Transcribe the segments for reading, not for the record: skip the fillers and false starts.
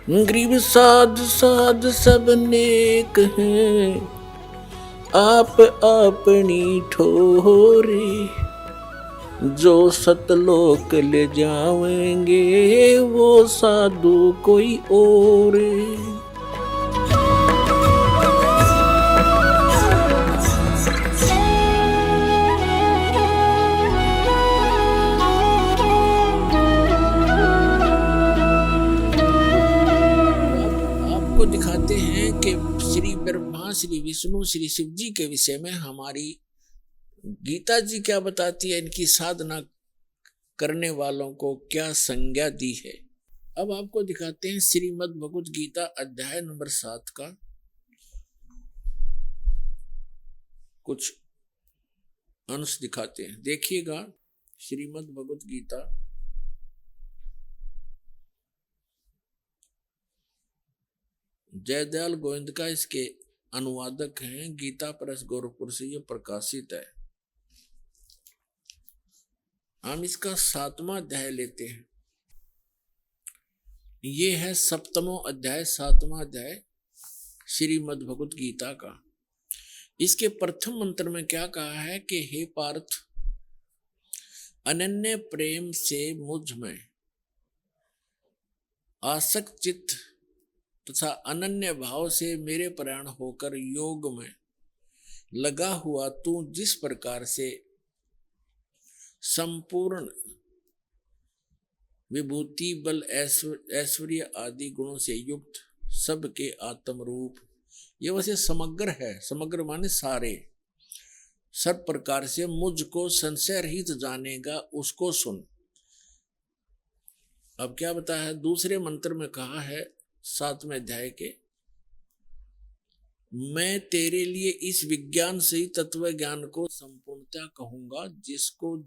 गरीब साध साध सब नेक हैं, आप अपनी ठोरे। जो सतलोक ले जावेंगे वो साधु कोई और। आपको दिखाते हैं कि श्री ब्रह्मा, श्री विष्णु, श्री शिव जी के विषय में हमारी गीता जी क्या बताती है, इनकी साधना करने वालों को क्या संज्ञा दी है। अब आपको दिखाते हैं श्रीमद् भगवत गीता अध्याय नंबर 7 का कुछ अंश दिखाते हैं। देखिएगा श्रीमद् भगवत गीता जयदयाल गोविंद का इसके अनुवादक हैं, गीता प्रेस गोरखपुर से ये प्रकाशित है। हम इसका 7वां अध्याय लेते हैं। ये है 7वां अध्याय, 7वां अध्याय श्रीमद् भगवत गीता का। इसके प्रथम मंत्र में क्या कहा है कि हे पार्थ, अनन्य प्रेम से मुझ में आसक्त चित्त तथा अनन्य भाव से मेरे परायण होकर योग में लगा हुआ तू जिस प्रकार से संपूर्ण विभूति बल ऐश्वर्य आदि गुणों से युक्त सबके आत्म रूप, ये वैसे समग्र है, समग्र माने सारे, सब प्रकार से मुझको संशय रहित जानेगा उसको सुन। अब क्या बताया है, दूसरे मंत्र में कहा है 7वें अध्याय के, मैं तेरे लिए इस विज्ञान से ही तत्व ज्ञान को संपूर्णतया कहूंगा, जिसको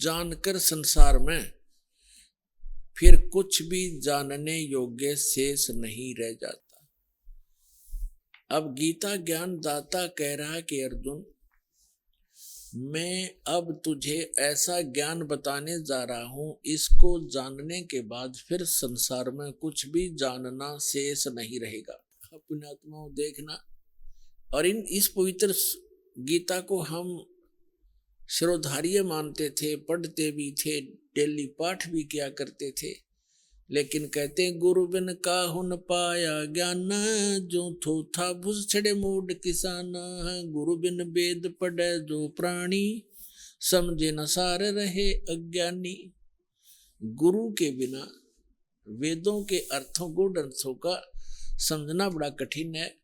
जानकर संसार में फिर कुछ भी जानने योग्य शेष नहीं रह जाता। अब गीता ज्ञान दाता कह रहा है कि अर्जुन, मैं अब तुझे ऐसा ज्ञान बताने जा रहा हूं, इसको जानने के बाद फिर संसार में कुछ भी जानना शेष नहीं रहेगा। अपने आत्माओं देखना। और इस पवित्र गीता को हम शिरोधार्य मानते थे, पढ़ते भी थे, डेली पाठ भी किया करते थे, लेकिन कहते हैं गुरु बिन काहु न पाया ज्ञान, जो थो था भुज छड़े मूड किसान। गुरु बिन वेद पढ़े जो प्राणी, समझे न सार रहे अज्ञानी। गुरु के बिना वेदों के अर्थों, गूढ़ अर्थों का समझना बड़ा कठिन है,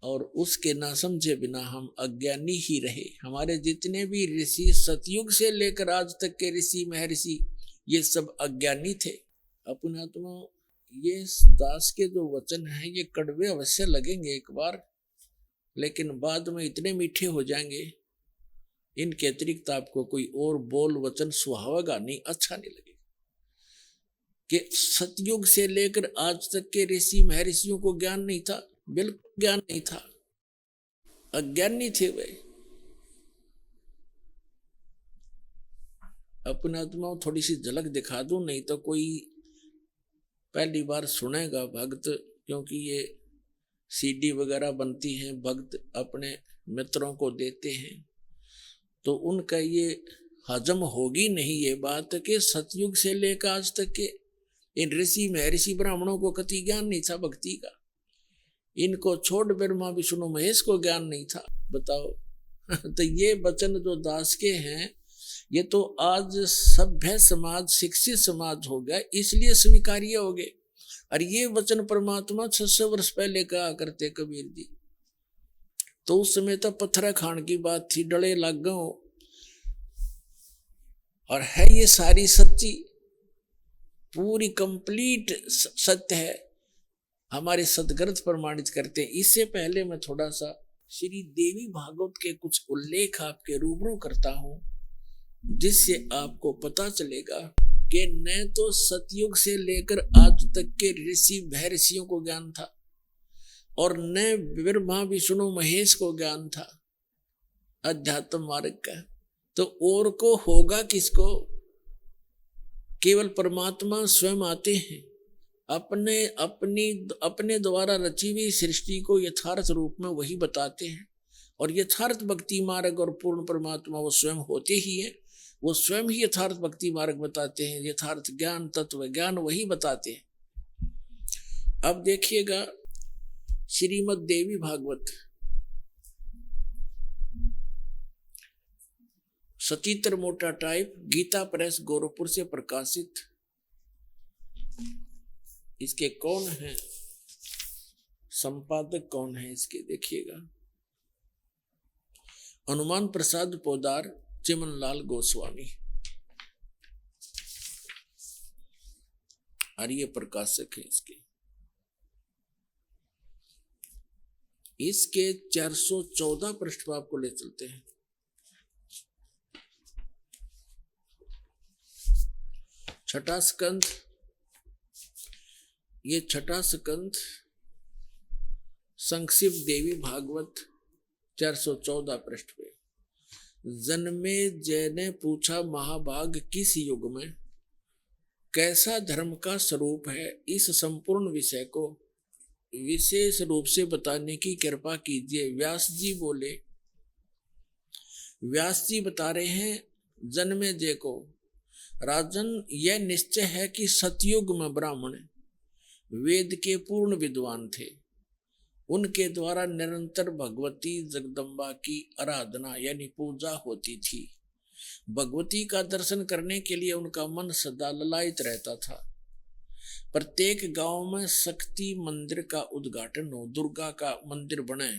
और उसके ना समझे बिना हम अज्ञानी ही रहे। हमारे जितने भी ऋषि सतयुग से लेकर आज तक के ऋषि महर्षि, ये सब अज्ञानी थे। अपने आत्मा, ये दास के जो वचन हैं ये कड़वे अवश्य लगेंगे एक बार, लेकिन बाद में इतने मीठे हो जाएंगे, इनके अतिरिक्त आपको कोई और बोल वचन सुहावेगा नहीं, अच्छा नहीं लगेगा। कि सतयुग से लेकर आज तक के ऋषि महर्षियों को ज्ञान नहीं था, बिल्कुल ज्ञान नहीं था, अज्ञानी थे वे। अपने आत्मा थोड़ी सी झलक दिखा दूं, नहीं तो कोई पहली बार सुनेगा भक्त, क्योंकि ये सीडी वगैरह बनती हैं, भक्त अपने मित्रों को देते हैं, तो उनका ये हजम होगी नहीं ये बात कि सतयुग से लेकर आज तक के इन ऋषि महर्षि ब्राह्मणों को कति ज्ञान नहीं था भक्ति का। इनको छोड़ ब्रह्मा विष्णु महेश को ज्ञान नहीं था, बताओ। तो ये वचन जो दास के हैं, ये तो आज सभ्य समाज, शिक्षित समाज हो गया, इसलिए स्वीकार्य हो गए। और ये वचन परमात्मा 600 वर्ष पहले कहा करते कबीर जी, तो उस समय तो पत्थर खान की बात थी, डले लग गए। और है ये सारी सच्ची, पूरी कंप्लीट सत्य है, हमारे सदग्रंथ प्रमाणित करते हैं। इससे पहले मैं थोड़ा सा श्री देवी भागवत के कुछ उल्लेख आपके रूबरू करता हूं, जिससे आपको पता चलेगा कि न तो सतयुग से लेकर आज तक के ऋषि महर्षियों को ज्ञान था, और न ब्रह्मा विष्णु महेश को ज्ञान था अध्यात्म मार्ग का। तो और को होगा किसको? केवल परमात्मा स्वयं आते हैं, अपने द्वारा रची हुई सृष्टि को यथार्थ रूप में वही बताते हैं। और यथार्थ भक्ति मार्ग और पूर्ण परमात्मा वो स्वयं होते ही हैं, वो स्वयं ही यथार्थ भक्ति मार्ग बताते हैं, यथार्थ ज्ञान तत्व ज्ञान वही बताते हैं। अब देखिएगा श्रीमद् देवी भागवत सचित्र मोटा टाइप, गीता प्रेस गोरखपुर से प्रकाशित। इसके कौन है संपादक, कौन है इसके? देखिएगा हनुमान प्रसाद पोदार, चिमनलाल गोस्वामी, और ये प्रकाशक है इसके। इसके 414 पृष्ठ पर आपको ले चलते हैं। छठा स्कंद, ये छठा स्कंद संक्षिप्त देवी भागवत 414 पृष्ठ पे। जन्मे जय ने पूछा महाभाग किस युग में कैसा धर्म का स्वरूप है, इस संपूर्ण विषय को विशेष रूप से बताने की कृपा कीजिए। व्यास जी बोले, व्यास जी बता रहे हैं जन्मे जय को, राजन यह निश्चय है कि सतयुग में ब्राह्मण वेद के पूर्ण विद्वान थे। उनके द्वारा निरंतर भगवती जगदम्बा की आराधना यानी पूजा होती थी। भगवती का दर्शन करने के लिए उनका मन सदा ललायित रहता था। प्रत्येक गांव में शक्ति मंदिर का उद्घाटन हो, दुर्गा का मंदिर बने,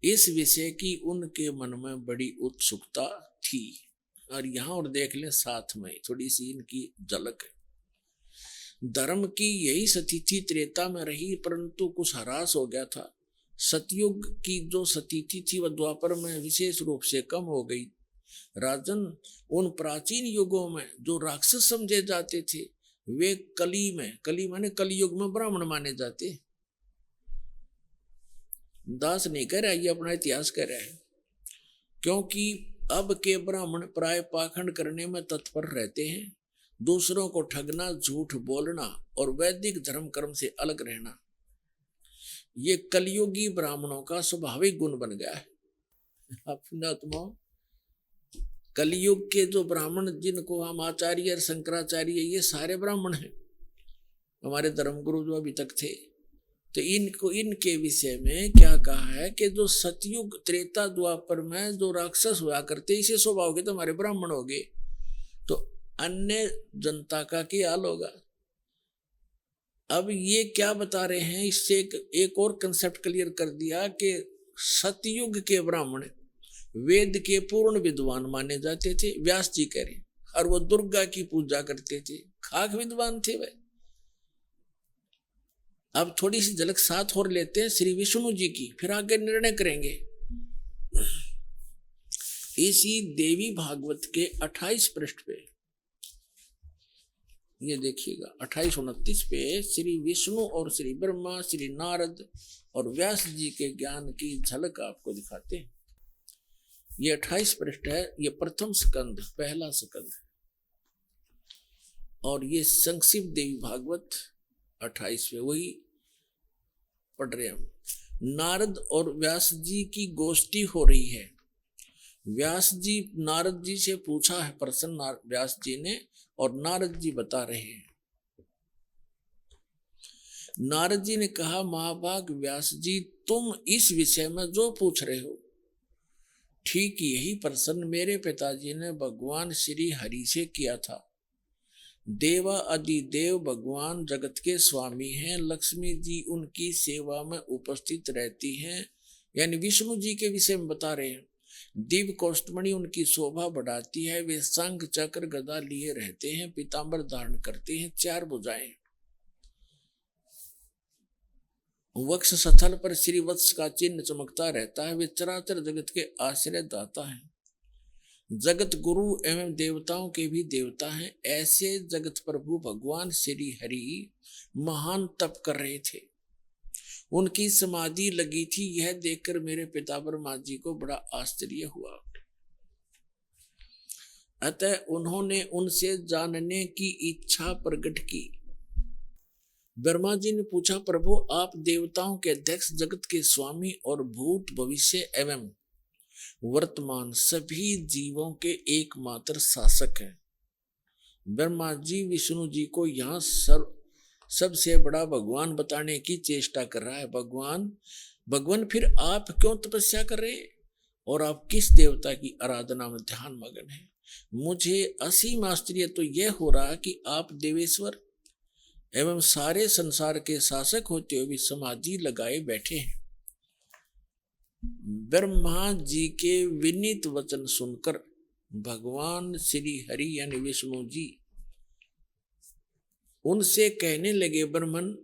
इस विषय की उनके मन में बड़ी उत्सुकता थी। और यहाँ और देख लें साथ में थोड़ी सी इनकी झलक है। धर्म की यही स्थिति त्रेता में रही, परंतु कुछ ह्रास हो गया था। सतयुग की जो स्थिति थी वह द्वापर में विशेष रूप से कम हो गई। राजन, उन प्राचीन युगों में जो राक्षस समझे जाते थे वे कली माने कलयुग में ब्राह्मण माने जाते। दास नहीं कह रहा, ये अपना इतिहास कह रहा है। क्योंकि अब के ब्राह्मण प्राय पाखंड करने में तत्पर रहते हैं, दूसरों को ठगना, झूठ बोलना और वैदिक धर्म कर्म से अलग रहना, ये कलयुगी ब्राह्मणों का स्वाभाविक गुण बन गया है। अपना कलयुग के जो ब्राह्मण जिनको हम आचार्य और शंकराचार्य, ये सारे ब्राह्मण हैं, हमारे धर्मगुरु जो अभी तक थे। तो इनके विषय में क्या कहा है कि जो सतयुग त्रेता द्वापर में जो राक्षस हुआ करते इसे स्वभाव के तो हमारे ब्राह्मण हो गए, तो अन्य जनता का क्या हाल होगा। अब ये क्या बता रहे हैं, इससे एक और कंसेप्ट क्लियर कर दिया कि सतयुग के ब्राह्मण वेद के पूर्ण विद्वान माने जाते थे, व्यास जी कह रहे, और वो दुर्गा की पूजा करते थे, खाक विद्वान थे वे। अब थोड़ी सी झलक साथ और लेते हैं श्री विष्णु जी की, फिर आगे निर्णय करेंगे। इसी देवी भागवत के 28 पृष्ठ पे ये देखिएगा, 28-29 पे श्री विष्णु और श्री ब्रह्मा, श्री नारद और व्यास जी के ज्ञान की झलक आपको दिखाते हैं। ये 28 पृष्ठ है, ये प्रथम स्कंद, पहला स्कंद है, और ये संक्षिप्त देवी भागवत 28 पे वही पढ़ रहे हम। नारद और व्यास जी की गोष्ठी हो रही है। व्यास जी नारद जी से पूछा है प्रश्न, व्यास जी ने, और नारद जी बता रहे हैं। नारद जी ने कहा, महाभाग व्यास जी, तुम इस विषय में जो पूछ रहे हो ठीक यही प्रश्न मेरे पिताजी ने भगवान श्री हरि से किया था। देवा अधिदेव भगवान जगत के स्वामी हैं, लक्ष्मी जी उनकी सेवा में उपस्थित रहती हैं, यानी विष्णु जी के विषय में बता रहे हैं। दिव्य कौष्टमणि उनकी शोभा बढ़ाती है, वे शंख चक्र गदा लिए रहते हैं, पीतांबर धारण करते हैं, 4 भुजाएं, वक्ष स्थल पर श्री वत्स का चिन्ह चमकता रहता है, वे चराचर जगत के आश्रय दाता हैं, जगत गुरु एवं देवताओं के भी देवता हैं। ऐसे जगत प्रभु भगवान श्री हरि महान तप कर रहे थे, उनकी समाधि लगी थी। यह देखकर मेरे पिता ब्रह्मा जी को बड़ा आश्चर्य हुआ। अतः उन्होंने उनसे जानने की इच्छा प्रकट की। ब्रह्मा जी ने पूछा, प्रभु आप देवताओं के अध्यक्ष, जगत के स्वामी और भूत भविष्य एवं वर्तमान सभी जीवों के एकमात्र शासक हैं। ब्रह्मा जी विष्णु जी को यहाँ सबसे बड़ा भगवान बताने की चेष्टा कर रहा है। भगवान फिर आप क्यों तपस्या कर रहे हैं और आप किस देवता की आराधना में ध्यान मगन है? मुझे असीम आश्चर्य तो यह हो रहा कि आप देवेश्वर एवं सारे संसार के शासक होते हुए भी समाधि लगाए बैठे हैं। ब्रह्मा जी के विनीत वचन सुनकर भगवान श्री हरि यानी विष्णु जी उनसे कहने लगे, ब्रह्मन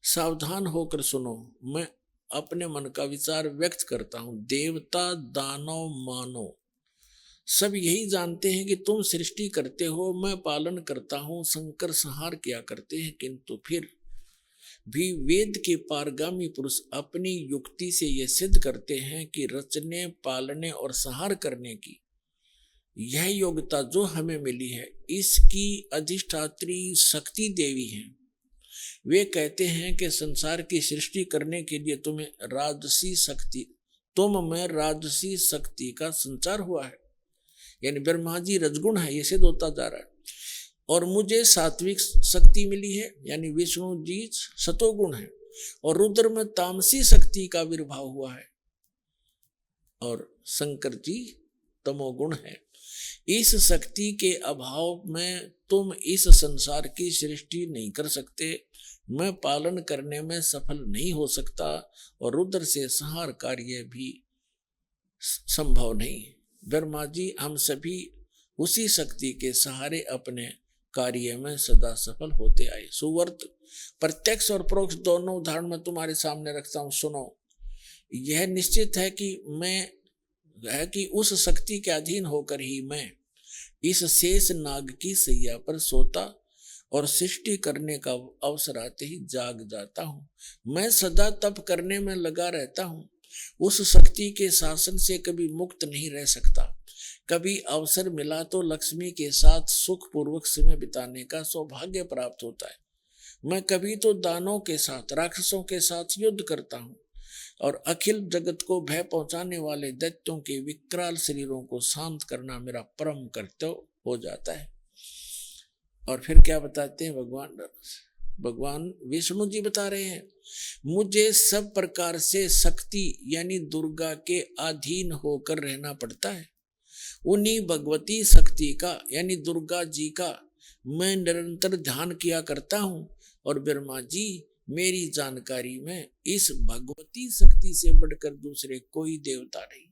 सावधान होकर सुनो, मैं अपने मन का विचार व्यक्त करता हूं। देवता दानव मानव सब यही जानते हैं कि तुम सृष्टि करते हो, मैं पालन करता हूं, संकर संहार किया करते हैं, किंतु फिर भी वेद के पारगामी पुरुष अपनी युक्ति से यह सिद्ध करते हैं कि रचने पालने और संहार करने की यह योग्यता जो हमें मिली है, इसकी अधिष्ठात्री शक्ति देवी है। वे कहते हैं कि संसार की सृष्टि करने के लिए तुम में राजसी शक्ति का संचार हुआ है, यानी ब्रह्मा जी रजगुण है, ये सिद्ध होता जा रहा है। और मुझे सात्विक शक्ति मिली है, यानी विष्णु जी सतोगुण है, और रुद्र में तामसी शक्ति का आविर्भाव हुआ है, और शंकर जी तमोगुण है। इस शक्ति के अभाव में तुम इस संसार की सृष्टि नहीं कर सकते, मैं पालन करने में सफल नहीं हो सकता, और रुद्र से संहार कार्य भी संभव नहीं। ब्रह्मा जी हम सभी उसी शक्ति के सहारे अपने कार्य में सदा सफल होते आए। सुवर्त प्रत्यक्ष और परोक्ष दोनों उदाहरण मैं तुम्हारे सामने रखता हूं, सुनो। यह निश्चित है कि उस शक्ति के अधीन होकर ही मैं इस शेष नाग की सैया पर सोता और सृष्टि करने का अवसर आते ही जाग जाता हूं। मैं सदा तप करने में लगा रहता हूं, उस शक्ति के शासन से कभी मुक्त नहीं रह सकता। कभी अवसर मिला तो लक्ष्मी के साथ सुख पूर्वक समय बिताने का सौभाग्य प्राप्त होता है। मैं कभी तो दानों के साथ, राक्षसों के साथ युद्ध करता हूँ, और अखिल जगत को भय पहुंचाने वाले दैत्यों के विकराल शरीरों को शांत करना मेरा परम कर्तव्य हो जाता है। और फिर क्या बताते हैं भगवान विष्णु जी बता रहे हैं, मुझे सब प्रकार से शक्ति यानी दुर्गा के अधीन होकर रहना पड़ता है। उन्हीं भगवती शक्ति का यानी दुर्गा जी का मैं निरंतर ध्यान किया करता हूं, और ब्रह्मा जी मेरी जानकारी में इस भगवती शक्ति से बढ़कर दूसरे कोई देवता नहीं,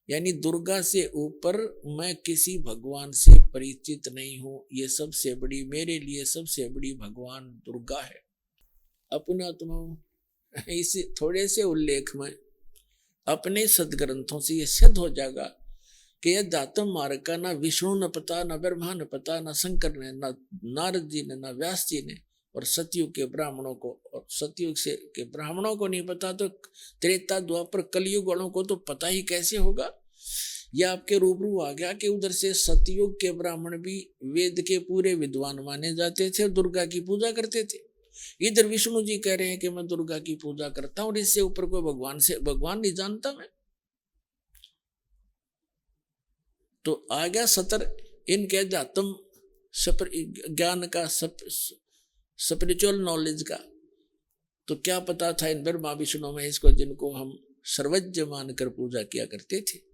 यानी दुर्गा से ऊपर मैं किसी भगवान से परिचित नहीं हूं। ये सबसे बड़ी, मेरे लिए सबसे बड़ी भगवान दुर्गा है। अपना तुम इस थोड़े से उल्लेख में अपने सदग्रंथों से ये सिद्ध हो जाएगा कि यह दातम मार्ग का ना विष्णु न पता, न ब्रह्मा न पता, न शंकर ने, न नारद जी ने, न व्यास जी ने, और सतयुग के ब्राह्मणों को, और सतयुग से के ब्राह्मणों को नहीं पता तो त्रेता द्वापर कलयुग वालों को तो पता ही कैसे होगा। यह आपके रूबरू आ गया कि उधर से सतयुग के ब्राह्मण भी वेद के पूरे विद्वान माने जाते थे, दुर्गा की पूजा करते थे। इधर विष्णु जी कह रहे हैं कि मैं दुर्गा की पूजा करता हूं, और इससे ऊपर कोई भगवान नहीं जानता मैं। तो आ गया सतर इनके अध्यात्म ज्ञान का, स्पिरिचुअल नॉलेज का। तो क्या पता था इन ब्रह्मा विष्णु महेश को, जिनको हम सर्वज्ञ मानकर पूजा किया करते थे।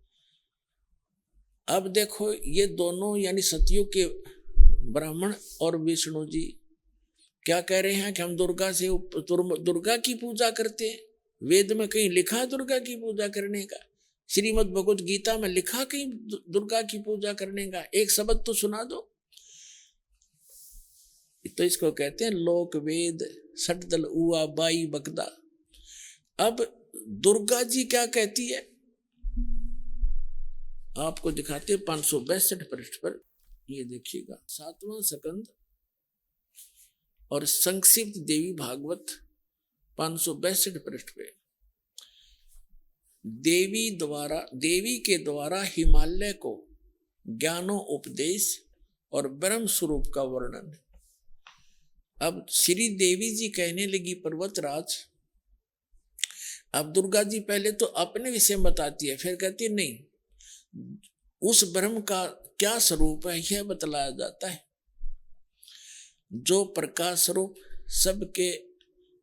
अब देखो ये दोनों यानी सतयुग के ब्राह्मण और विष्णु जी क्या कह रहे हैं कि हम दुर्गा की पूजा करते हैं। वेद में कहीं लिखा है दुर्गा की पूजा करने का? श्रीमद् भगवत गीता में लिखा कहीं दुर्गा की पूजा करने का? एक शब्द तो सुना दो। तो इसको कहते हैं लोक वेद सटदल उआ बाई बकदा। अब दुर्गा जी क्या कहती है आपको दिखाते हैं 562 पृष्ठ पर, ये देखिएगा 7वां स्कंद और संक्षिप्त देवी भागवत 562 पृष्ठ पे। देवी के द्वारा हिमालय को ज्ञानोपदेश और ब्रह्म स्वरूप का वर्णन। अब श्री देवी जी कहने लगी पर्वतराज, अब दुर्गा जी पहले तो अपने विषय बताती है, फिर कहती है नहीं, उस ब्रह्म का क्या स्वरूप है यह बतलाया जाता है, जो प्रकाश स्वरूप सबके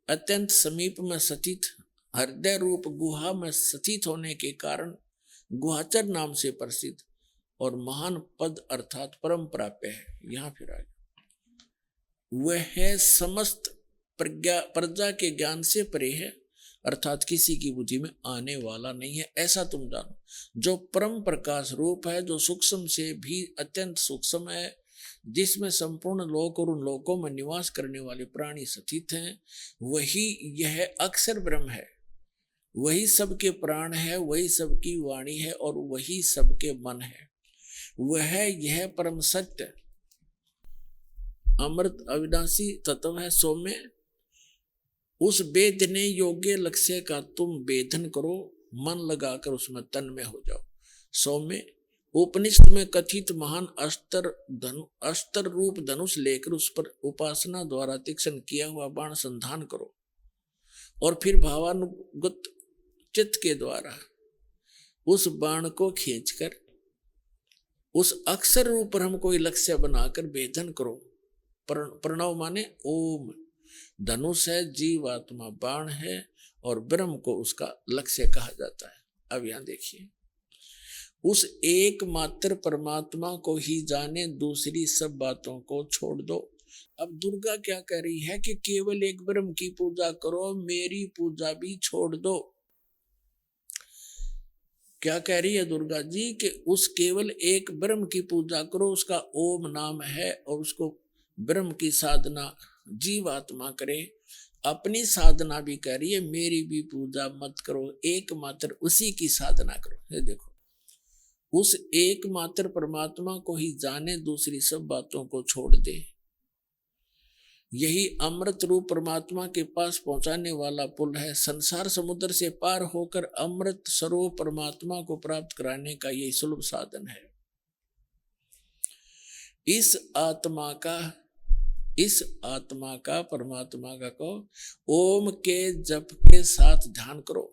अत्यंत समीप में स्थित हृदय रूप गुहा में स्थित होने के कारण गुहाचर नाम से प्रसिद्ध और महान पद अर्थात परम प्राप्य है। यहाँ फिर आगे, वह समस्त प्रजा के ज्ञान से परे है, अर्थात किसी की बुद्धि में आने वाला नहीं है, ऐसा तुम जानो। जो परम प्रकाश रूप है, जो सूक्ष्म से भी अत्यंत सूक्ष्म है, जिसमें संपूर्ण लोक और उन लोकों में निवास करने वाले प्राणी स्थित हैं, वही यह अक्षर ब्रह्म है। वही सबके प्राण है, वही सबकी वाणी है और वही सबके मन है। वह यह परम सत्य अमृत अविनाशी तत्व है। सौम्य, उस वेदने योग्य लक्ष्य का तुम वेदन करो, मन लगाकर उसमें तन्मय हो जाओ। सौम्य, उपनिषद में कथित महान अस्त्र रूप धनुष लेकर उस पर उपासना द्वारा तीक्ष्ण किया हुआ बाण संधान करो और फिर भावानुगत चित्त के द्वारा उस बाण को खींचकर उस अक्षर रूप ब्रह्म को लक्ष्य बनाकर वेदन करो। प्रणव माने ओम, धनुष है, जीवात्मा बाण है और ब्रह्म को उसका लक्ष्य कहा जाता है। अब यहां देखिए, उस एकमात्र परमात्मा को ही जाने, दूसरी सब बातों को छोड़ दो। अब दुर्गा क्या कह रही है कि केवल एक ब्रह्म की पूजा करो, मेरी पूजा भी छोड़ दो। क्या कह रही है दुर्गा जी कि उस केवल एक ब्रह्म की पूजा करो, उसका ओम नाम है और उसको ब्रह्म की साधना जीवात्मा करे। अपनी साधना भी कह रही है, मेरी भी पूजा मत करो, एकमात्र उसी की साधना करो। ये देखो, उस एकमात्र परमात्मा को ही जाने, दूसरी सब बातों को छोड़ दे। यही अमृत रूप परमात्मा के पास पहुंचाने वाला पुल है। संसार समुद्र से पार होकर अमृत स्वरूप परमात्मा को प्राप्त कराने का यही सुलभ साधन है। इस आत्मा का परमात्मा का को ओम के जप के साथ ध्यान करो।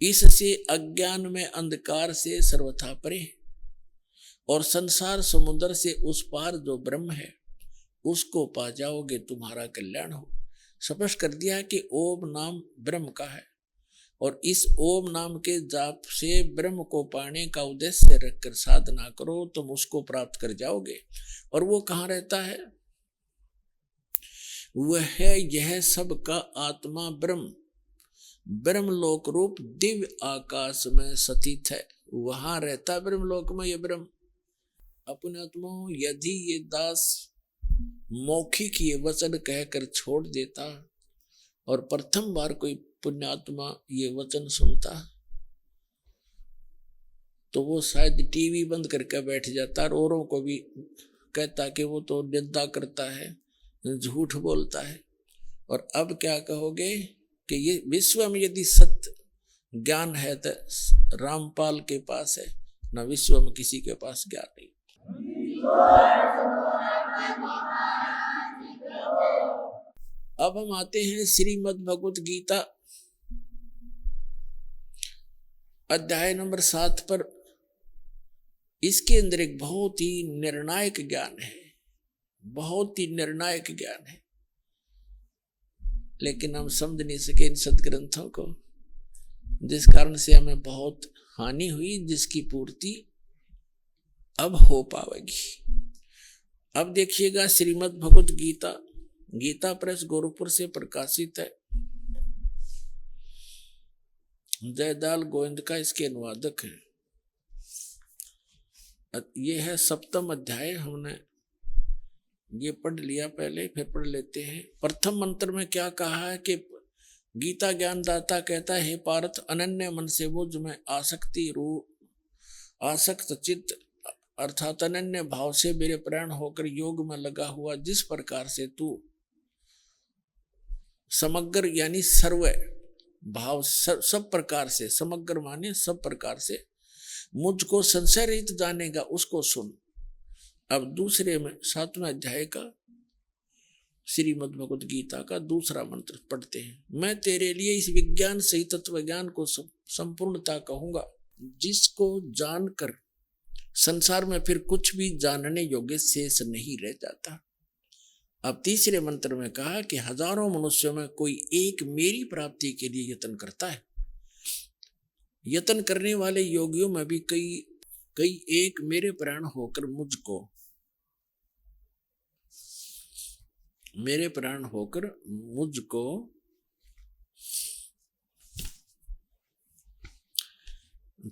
इससे अज्ञान में अंधकार से सर्वथा परे और संसार समुद्र से उस पार जो ब्रह्म है उसको पा जाओगे, तुम्हारा कल्याण हो। स्पष्ट कर दिया कि ओम नाम ब्रह्म का है और इस ओम नाम के जाप से ब्रह्म को पाने का उद्देश्य रखकर साधना करो, तुम उसको प्राप्त कर जाओगे। और वो कहाँ रहता है? वह यह सब का आत्मा ब्रह्म ब्रह्मलोक रूप दिव्य आकाश में स्थित है। वहां रहता ब्रह्मलोक में ये ब्रह्म। अपने आत्मा यदि ये दास मौखिक ये वचन कहकर छोड़ देता और प्रथम बार कोई पुण्यात्मा ये वचन सुनता तो वो शायद टीवी बंद करके बैठ जाता और औरों को भी कहता कि वो तो निंदा करता है, झूठ बोलता है। और अब क्या कहोगे कि ये विश्व में यदि सत्य ज्ञान है तो रामपाल के पास है, न विश्व में किसी के पास ज्ञान नहीं। अब हम आते हैं श्रीमद् भगवत गीता अध्याय नंबर 7 पर। इसके अंदर एक बहुत ही निर्णायक ज्ञान है, बहुत ही निर्णायक ज्ञान है, लेकिन हम समझ नहीं सके इन सदग्रंथों को, जिस कारण से हमें बहुत हानि हुई, जिसकी पूर्ति अब हो पाएगी। अब देखिएगा श्रीमद् भगवत गीता, गीता प्रेस गोरखपुर से प्रकाशित है। जयदाल गोविंद का इसके अनुवादक है। ये है 7वां अध्याय। हमने ये पढ़ लिया पहले, फिर पढ़ लेते हैं। प्रथम मंत्र में क्या कहा है कि गीता ज्ञानदाता कहता है, हे पार्थ, अनन्य मन से मुझ में आसक्त चित्त अर्थात अनन्य भाव से मेरे प्राण होकर योग में लगा हुआ, जिस प्रकार से तू समग्र यानी सर्व भाव सब प्रकार से, समग्र माने सब प्रकार से मुझको संशय रहित जानेगा उसको सुन। अब दूसरे में 7वें अध्याय का श्रीमद् भगवद गीता का दूसरा मंत्र पढ़ते हैं। मैं तेरे लिए इस विज्ञान सही तत्व ज्ञान को संपूर्णता कहूंगा, जिसको जानकर संसार में फिर कुछ भी जानने योग्य शेष नहीं रह जाता। अब तीसरे मंत्र में कहा कि हजारों मनुष्यों में कोई एक मेरी प्राप्ति के लिए यत्न करता है। यत्न करने वाले योगियों में भी कई एक मेरे प्राण होकर मुझको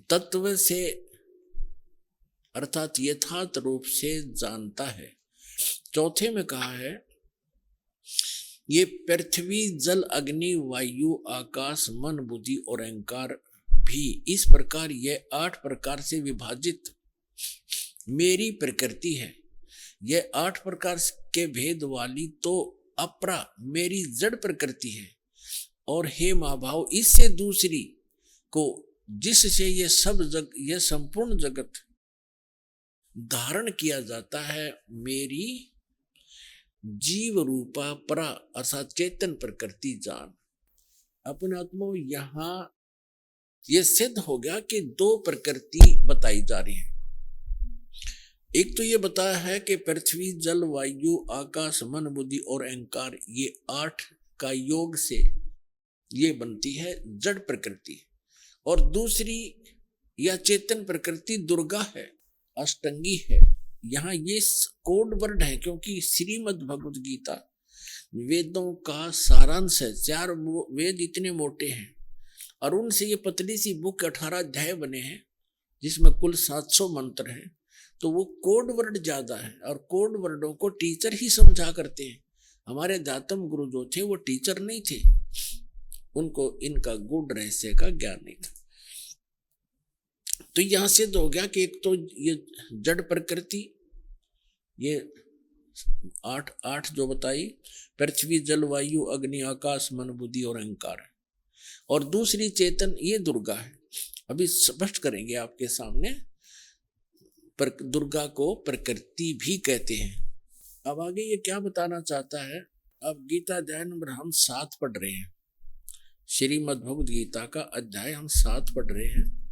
तत्व से अर्थात यथार्थ रूप से जानता है। चौथे में कहा है ये पृथ्वी जल अग्नि वायु आकाश मन बुद्धि और अहंकार भी इस प्रकार ये 8 प्रकार से विभाजित मेरी प्रकृति है। यह 8 प्रकार के भेद वाली तो अपरा मेरी जड़ प्रकृति है। और हे महाभाव, इससे दूसरी को जिससे यह संपूर्ण जगत धारण किया जाता है, मेरी जीव रूपा परा अर्थात चेतन प्रकृति जान। अपने आत्मा यहां यह सिद्ध हो गया कि 2 प्रकृति बताई जा रही है। एक तो ये बताया है कि पृथ्वी जल वायु आकाश मन बुद्धि और अहंकार, ये 8 का योग से ये बनती है जड़ प्रकृति। और दूसरी या चेतन प्रकृति दुर्गा है, अष्टंगी है। यहाँ ये कोड वर्ड है क्योंकि श्रीमद् भगवद गीता वेदों का सारांश है। 4 वेद इतने मोटे हैं और उनसे ये पतली सी बुक 18 अध्याय बने हैं जिसमें कुल 700 मंत्र हैं। तो वो कोड वर्ड ज्यादा है और कोड वर्डों को टीचर ही समझा करते हैं। हमारे अध्यात्म गुरु जो थे वो टीचर नहीं थे, उनको इनका गूढ़ रहस्य का ज्ञान नहीं था। तो यहां सिद्ध हो गया कि एक तो ये जड़ प्रकृति, ये 8 जो बताई, पृथ्वी जल वायु अग्नि आकाश मन बुद्धि और अहंकार है। और दूसरी चेतन ये दुर्गा है। अभी स्पष्ट करेंगे आपके सामने। दुर्गा को प्रकृति भी कहते हैं। अब आगे ये क्या बताना चाहता है। अब गीता अध्याय नंबर हम 7 पढ़ रहे हैं। श्रीमद् भगवद गीता का अध्याय हम 7 पढ़ रहे हैं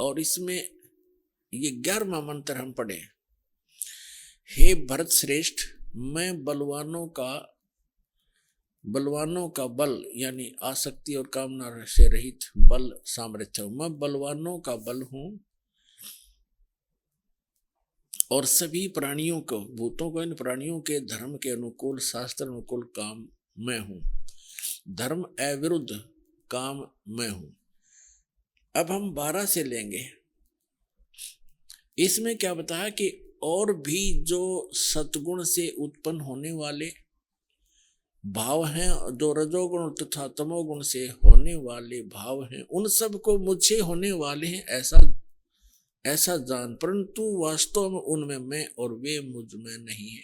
और इसमें ये 11वां मंत्र हम पढ़े। हे भरत श्रेष्ठ, मैं बलवानों का बल यानी आसक्ति और कामना से रहित बल सामर्थ्य हूं। मैं बलवानों का बल हूं और सभी प्राणियों को, भूतों को, इन प्राणियों के धर्म के अनुकूल शास्त्र अनुकूल काम मैं हूं। धर्म अविरुद्ध काम मैं हूं। अब हम 12 से लेंगे। इसमें क्या बताया कि और भी जो सतगुण से उत्पन्न होने वाले भाव हैं, जो रजोगुण तथा तमोगुण से होने वाले भाव हैं, उन सब को मुझसे होने वाले हैं ऐसा जान, परंतु वास्तव में उनमें मैं और वे मुझ में नहीं है।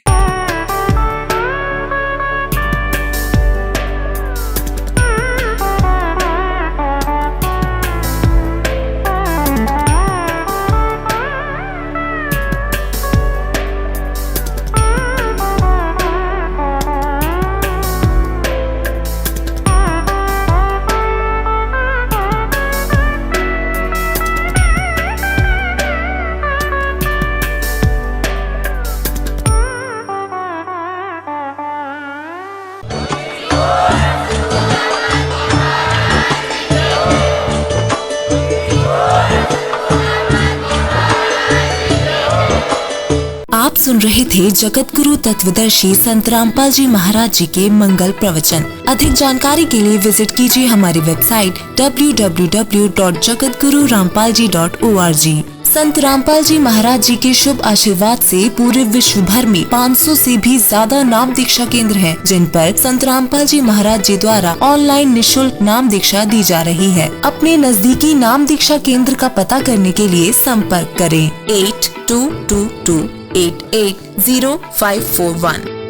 आप सुन रहे थे जगत गुरु तत्वदर्शी संत रामपाल जी महाराज जी के मंगल प्रवचन। अधिक जानकारी के लिए विजिट कीजिए हमारी वेबसाइट www.jagatgururampalji.org। संत रामपाल जी महाराज जी के शुभ आशीर्वाद से पूरे विश्व भर में 500 से भी ज्यादा नाम दीक्षा केंद्र हैं, जिन पर संत रामपाल जी महाराज जी द्वारा ऑनलाइन निशुल्क नाम दीक्षा दी जा रही है। अपने नजदीकी नाम दीक्षा केंद्र का पता करने के लिए संपर्क करें 8222880541।